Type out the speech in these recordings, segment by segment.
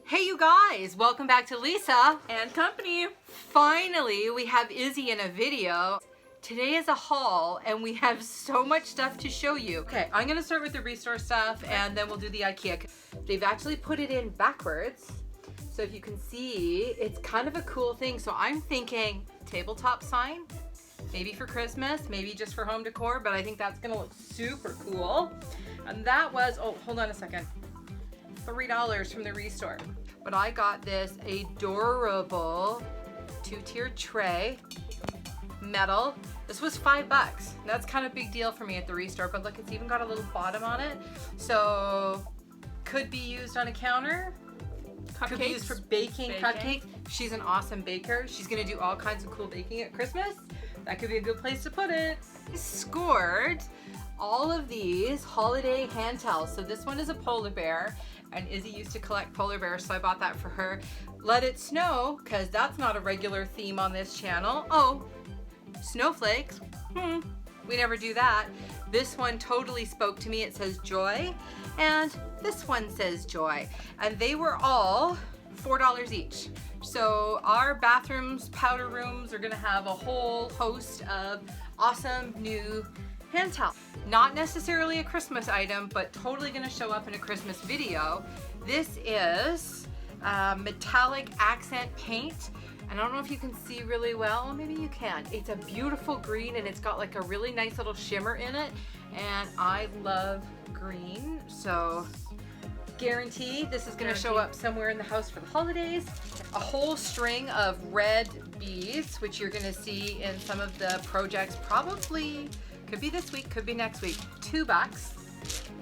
Hey you guys, welcome back to Lisa and Company. Finally, we have Izzy in a video. Today is a haul and we have so much stuff to show you. Okay, I'm gonna start with the ReStore stuff and then we'll do the Ikea. They've actually put it in backwards. So if you can see, it's kind of a cool thing. So I'm thinking tabletop sign, maybe for Christmas, maybe just for home decor, but I think that's gonna look super cool. And that was, oh, hold on a second. $3 from the ReStore. But I got this adorable two-tier tray, metal. This was $5. That's kind of a big deal for me at the ReStore, but look, it's even got a little bottom on it. So could be used on a counter. Could be used for baking cupcakes. She's an awesome baker. She's gonna do all kinds of cool baking at Christmas. That could be a good place to put it. I scored all of these holiday hand towels. So this one is a polar bear, and Izzy used to collect polar bears, so I bought that for her. Let it snow, because that's not a regular theme on this channel. Oh, snowflakes. We never do that. This one totally spoke to me. It says joy, and this one says joy. And they were all $4 each. So our bathrooms, powder rooms are gonna have a whole host of awesome new hand towel. Not necessarily a Christmas item, but totally gonna show up in a Christmas video. This is metallic accent paint. And I don't know if you can see really well, maybe you can. It's a beautiful green and it's got like a really nice little shimmer in it. And I love green, so guarantee this is gonna show up somewhere in the house for the holidays. A whole string of red beads, which you're gonna see in some of the projects, probably could be this week, could be next week. $2.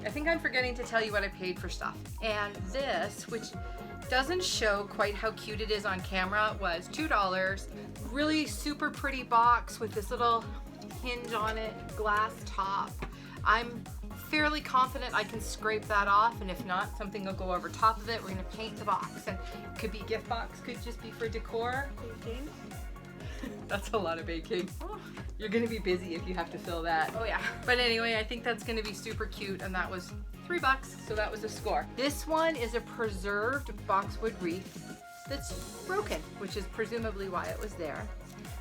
I think I'm forgetting to tell you what I paid for stuff. And this, which doesn't show quite how cute it is on camera, was $2. Really super pretty box with this little hinge on it, glass top. I'm fairly confident I can scrape that off, and if not, something will go over top of it. We're gonna paint the box, and it could be gift box, could just be for decor. Baking. That's a lot of baking. You're gonna be busy if you have to fill that. Oh yeah. But anyway, I think that's gonna be super cute, and that was $3, so that was a score. This one is a preserved boxwood wreath that's broken, which is presumably why it was there.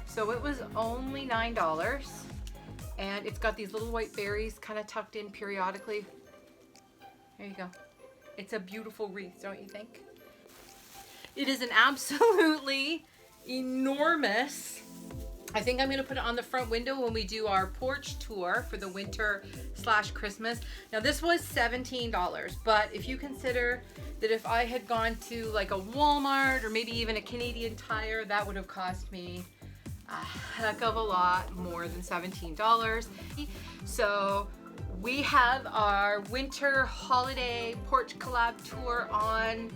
So it was only $9, and it's got these little white berries kind of tucked in periodically. There you go. It's a beautiful wreath, don't you think? It is an absolutely enormous. I think I'm gonna put it on the front window when we do our porch tour for the winter/Christmas. Now this was $17, but if you consider that if I had gone to like a Walmart or maybe even a Canadian Tire, that would have cost me a heck of a lot more than $17. So we have our winter holiday porch collab tour on,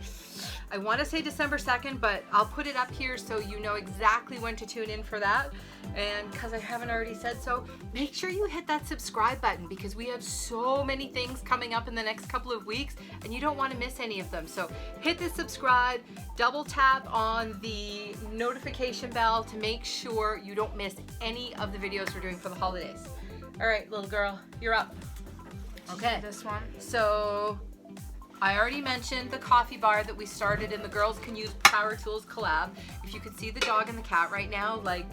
I want to say December 2nd, but I'll put it up here so you know exactly when to tune in for that. And because I haven't already said so, make sure you hit that subscribe button, because we have so many things coming up in the next couple of weeks and you don't want to miss any of them. So hit the subscribe, double tap on the notification bell to make sure you don't miss any of the videos we're doing for the holidays. All right, little girl, you're up. Okay. This one. So I already mentioned the coffee bar that we started, and the girls can use Power Tools collab. If you could see the dog and the cat right now, like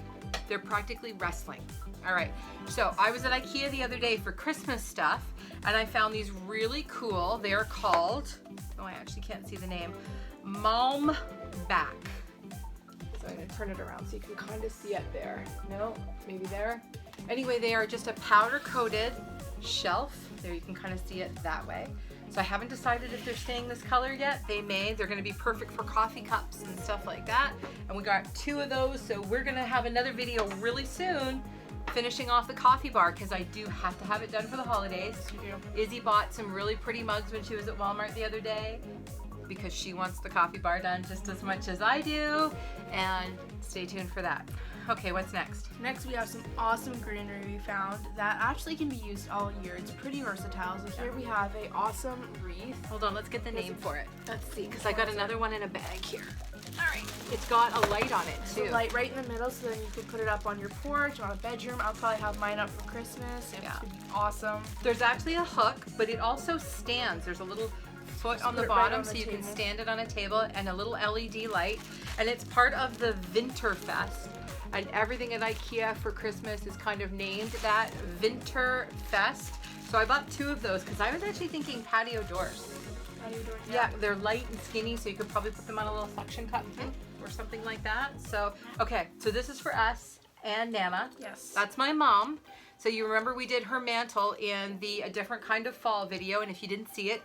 they're practically wrestling. All right, so I was at Ikea the other day for Christmas stuff, and I found these really cool. They're called, oh, I actually can't see the name, Malm Back. So I'm gonna turn it around so you can kind of see it there. No, maybe there. Anyway, they are just a powder coated shelf. There, you can kind of see it that way. So I haven't decided if they're staying this color yet. They may. They're gonna be perfect for coffee cups and stuff like that. And we got 2 of those, so we're gonna have another video really soon finishing off the coffee bar, because I do have to have it done for the holidays. Izzy bought some really pretty mugs when she was at Walmart the other day, because she wants the coffee bar done just as much as I do, and stay tuned for that. Okay, what's next? Next we have some awesome greenery we found that actually can be used all year. It's pretty versatile. So here we have a awesome wreath. Hold on, let's get the name for it. Let's see. Because I got another one in a bag here. All right. It's got a light on it too. A light right in the middle, so then you can put it up on your porch, on a bedroom. I'll probably have mine up for Christmas. It's gonna be awesome. There's actually a hook, but it also stands. There's a little foot on put the it right bottom on the so you can table. stand it on a table, and a little LED light. And it's part of the Vinterfest. And everything at Ikea for Christmas is kind of named that, Vinterfest. So I bought 2 of those because I was actually thinking patio doors. Patio doors, Yeah, they're light and skinny, so you could probably put them on a little suction cup too, or something like that. So, okay, so this is for us and Nana. Yes. That's my mom. So you remember we did her mantle in the A Different Kind of Fall video, and if you didn't see it,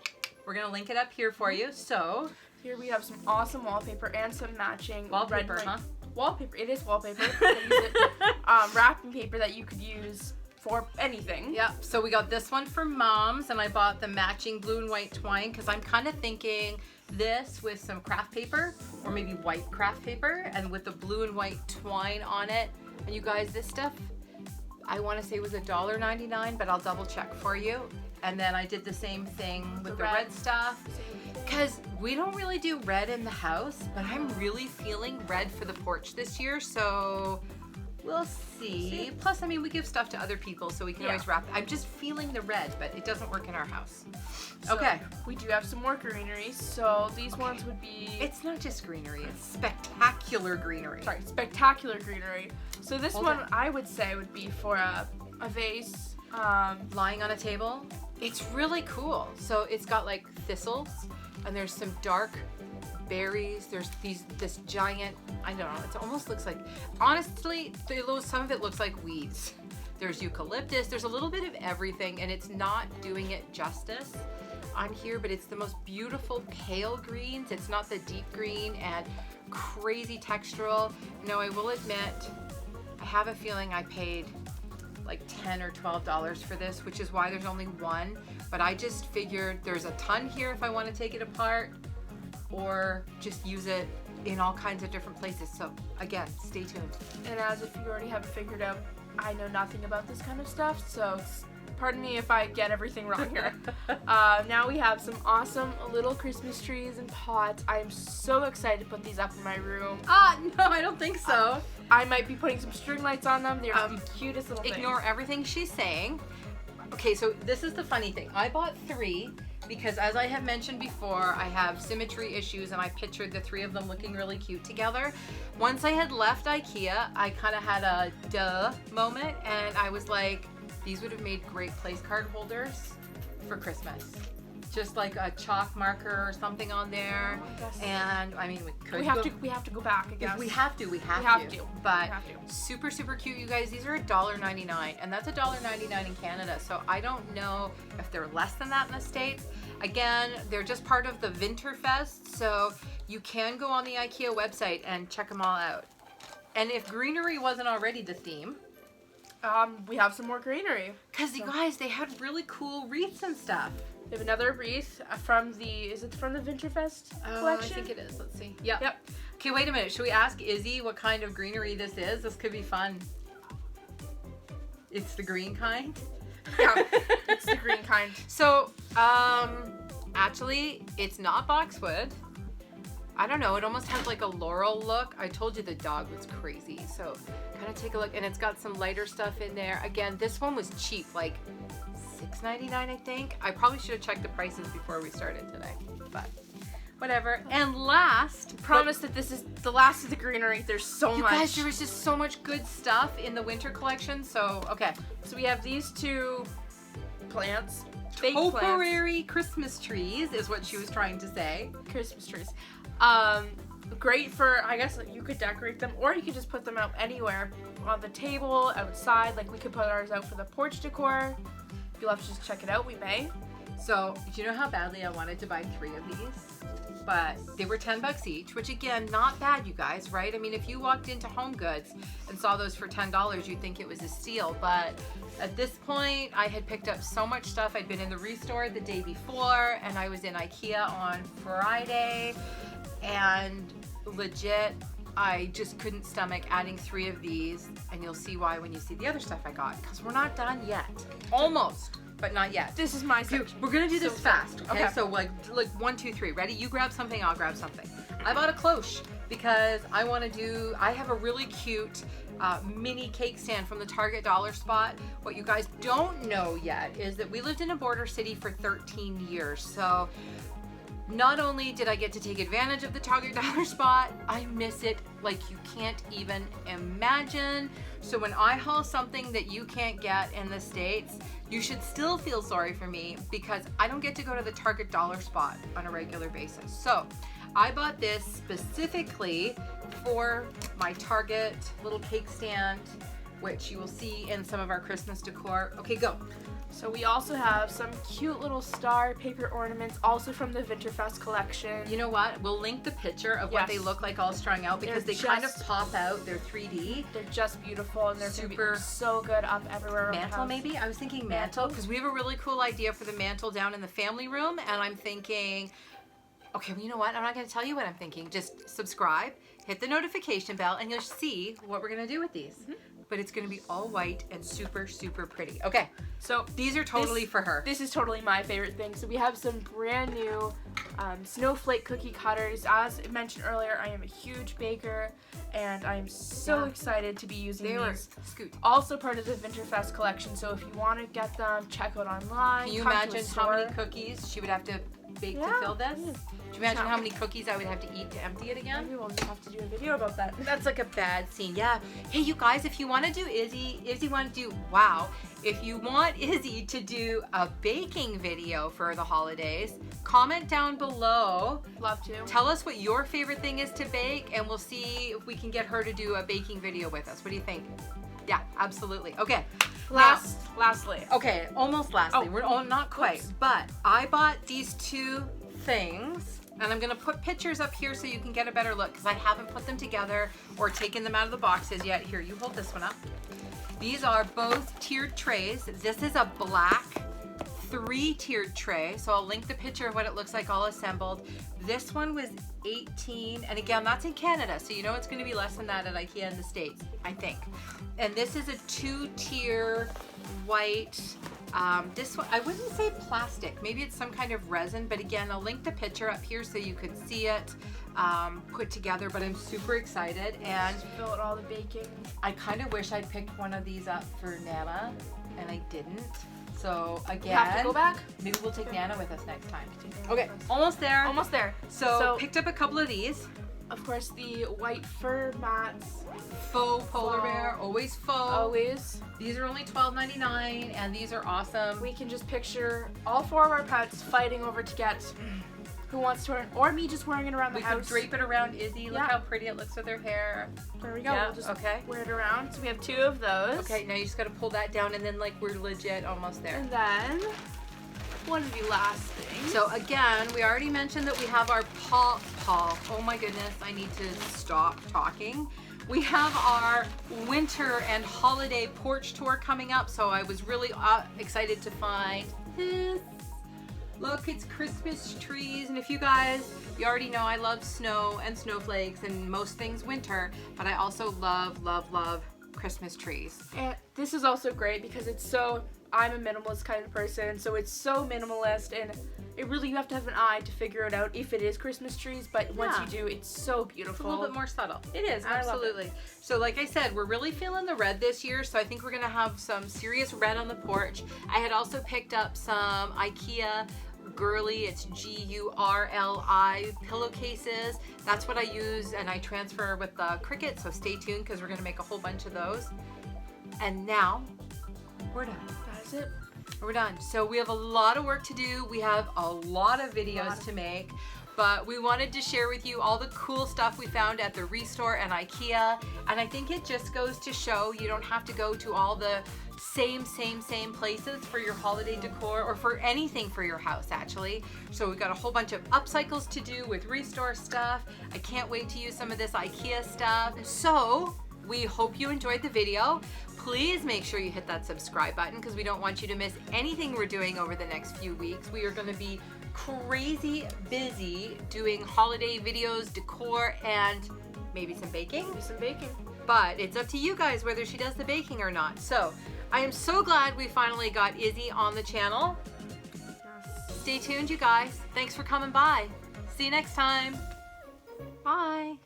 we're gonna link it up here for you. So, here we have some awesome wallpaper and some matching wallpaper, red, huh? Wallpaper. It is wallpaper. They use it, wrapping paper that you could use for anything. Yep, so we got this one for moms, and I bought the matching blue and white twine because I'm kind of thinking this with some craft paper, or maybe white craft paper, and with the blue and white twine on it. And you guys, this stuff, I want to say was $1.99, but I'll double check for you. And then I did the same thing with the red stuff, because we don't really do red in the house, but I'm really feeling red for the porch this year, so we'll see. Plus, I mean, we give stuff to other people, so we can always wrap. I'm just feeling the red, but it doesn't work in our house. So Okay. we do have some more greenery, so these ones would be... It's not just greenery, it's spectacular greenery. Sorry, spectacular greenery. So this Hold one, it. I would say, would be for a vase. Lying on a table. It's really cool. So it's got like thistles, and there's some dark berries. There's this giant, I don't know, it almost looks like, honestly, some of it looks like weeds. There's eucalyptus, there's a little bit of everything, and it's not doing it justice on here, but it's the most beautiful pale greens. It's not the deep green and crazy textural. No, I will admit, I have a feeling I paid like $10 or $12 for this, which is why there's only one. But I just figured there's a ton here if I want to take it apart, or just use it in all kinds of different places. So again, stay tuned. And as if you already haven't figured out, I know nothing about this kind of stuff, so pardon me if I get everything wrong here. Now we have some awesome little Christmas trees and pots. I am so excited to put these up in my room. No, I don't think so. I might be putting some string lights on them. They're the cutest little things. Ignore everything she's saying. Okay, so this is the funny thing. I bought 3 because, as I have mentioned before, I have symmetry issues, and I pictured the 3 of them looking really cute together. Once I had left Ikea, I kind of had a duh moment, and I was like, these would have made great place card holders for Christmas. Just like a chalk marker or something on there. And I mean, we have to go back, I guess. If we have to. But super, super cute, you guys. These are $1.99, and that's $1.99 in Canada. So I don't know if they're less than that in the States. Again, they're just part of the Vinterfest, so you can go on the Ikea website and check them all out. And if greenery wasn't already the theme, we have some more greenery. because you guys, they had really cool wreaths and stuff. We have another wreath from is it from the Vinterfest collection? I think it is. Let's see. Yep. Yep. Okay, wait a minute. Should we ask Izzy what kind of greenery this is? This could be fun. It's the green kind? Yeah, it's the green kind. So, actually, it's not boxwood. I don't know. It almost has like a laurel look. I told you the dog was crazy. So, kind of take a look. And it's got some lighter stuff in there. Again, this one was cheap. Like $6.99, I think. I probably should have checked the prices before we started today. But whatever. And last, Promise that this is the last of the greenery. There's so you much. guys, there was just so much good stuff in the winter collection. So, okay. So we have these 2 plants. Fake plants. Temporary Christmas trees is what she was trying to say. Christmas trees. Great for, I guess, you could decorate them, or you could just put them out anywhere. On the table, outside. Like, we could put ours out for the porch decor. If you'll have to just check it out, we may. So, do you know how badly I wanted to buy 3 of these? But they were $10 each, which again, not bad, you guys, right? I mean, if you walked into Home Goods and saw those for $10, you'd think it was a steal. But at this point, I had picked up so much stuff. I'd been in the ReStore the day before, and I was in Ikea on Friday. And legit, I just couldn't stomach adding 3 of these. And you'll see why when you see the other stuff I got, because we're not done yet. Almost. But not yet. This is my section. We're gonna do this fast, okay? Okay. So like 1, 2, 3. Ready? You grab something, I'll grab something. I bought a cloche because I have a really cute mini cake stand from the Target dollar spot. What you guys don't know yet is that we lived in a border city for 13 years. So Not only did I get to take advantage of the Target dollar spot, I miss it like you can't even imagine. So when I haul something that you can't get in the States, you should still feel sorry for me because I don't get to go to the Target dollar spot on a regular basis. So I bought this specifically for my Target little cake stand, which you will see in some of our Christmas decor. Okay, go. So we also have some cute little star paper ornaments, also from the Vinterfest collection. You know what? We'll link the picture of what they look like all strung out because they kind of pop out. They're 3D. They're just beautiful and they're super so good up everywhere. Mantle maybe? I was thinking mantle because we have a really cool idea for the mantle down in the family room, and I'm thinking, okay, well, you know what? I'm not going to tell you what I'm thinking. Just subscribe, hit the notification bell, and you'll see what we're going to do with these. But it's going to be all white and super, super pretty. Okay, so these are totally for her. This is totally my favorite thing. So we have some brand new snowflake cookie cutters. As mentioned earlier, I am a huge baker, and I'm so excited to be using these. Also part of the Vinterfest collection. So if you want to get them, check out online. Can you imagine how many cookies she would have to bake to fill this? Do you imagine how many cookies I would have to eat to empty it again? Maybe we'll just have to do a video about that. That's like a bad scene. Yeah. Hey, you guys, if you want to do Izzy want to do, wow. If you want Izzy to do a baking video for the holidays, comment down below. Love to. Tell us what your favorite thing is to bake, and we'll see if we can get her to do a baking video with us. What do you think? Yeah, absolutely. Okay. Lastly. Okay, almost lastly. We're not quite. But I bought these two things, and I'm gonna put pictures up here so you can get a better look because I haven't put them together or taken them out of the boxes yet. Here, you hold this one up. These are both tiered trays. This is a black 3-tiered tray, so I'll link the picture of what it looks like all assembled. This one was $18, and again, that's in Canada, so you know it's gonna be less than that at Ikea in the States, I think. And this is a 2-tier white, this one, I wouldn't say plastic, maybe it's some kind of resin, but again, I'll link the picture up here so you can see it put together, but I'm super excited. And fill out all the baking. I kind of wish I picked one of these up for Nana, and I didn't. So again, have to go back. Maybe we'll take Nana with us next time. Okay, almost there. Almost there. So picked up a couple of these. Of course, the white fur mats. Faux polar bear, always faux. Always. These are only $12.99, and these are awesome. We can just picture all 4 of our pets fighting over to get who wants to wear it, or me just wearing it around the house. We could drape it around Izzy. Look how pretty it looks with her hair. There we go. Yeah, we'll just wear it around. So we have 2 of those. Okay, now you just got to pull that down, and then like we're legit almost there. And then one of the last things. So again, we already mentioned that we have our oh my goodness, I need to stop talking. We have our winter and holiday porch tour coming up, so I was really excited to find this. Look, it's Christmas trees, and if you guys, you already know I love snow and snowflakes and most things winter, but I also love, love, love Christmas trees. And this is also great because it's so, I'm a minimalist kind of person, so it's so minimalist, and it really, you have to have an eye to figure it out if it is Christmas trees, but once you do, it's so beautiful. It's a little bit more subtle. It is, absolutely. So like I said, we're really feeling the red this year, so I think we're gonna have some serious red on the porch. I had also picked up some Ikea Girly, it's G-U-R-L-I pillowcases. That's what I use, and I transfer with the Cricut, so stay tuned because we're gonna make a whole bunch of those. And now, we're done. That's it. We're done. So we have a lot of work to do. We have a lot of videos to make, but we wanted to share with you all the cool stuff we found at the ReStore and Ikea. And I think it just goes to show you don't have to go to all the same places for your holiday decor or for anything for your house, actually. So we've got a whole bunch of upcycles to do with ReStore stuff. I can't wait to use some of this Ikea stuff. So we hope you enjoyed the video. Please make sure you hit that subscribe button because we don't want you to miss anything we're doing over the next few weeks. We are going to be crazy busy doing holiday videos, decor, and maybe some baking. But it's up to you guys whether she does the baking or not. So I am so glad we finally got Izzy on the channel. Yes. Stay tuned, you guys. Thanks for coming by. See you next time. Bye.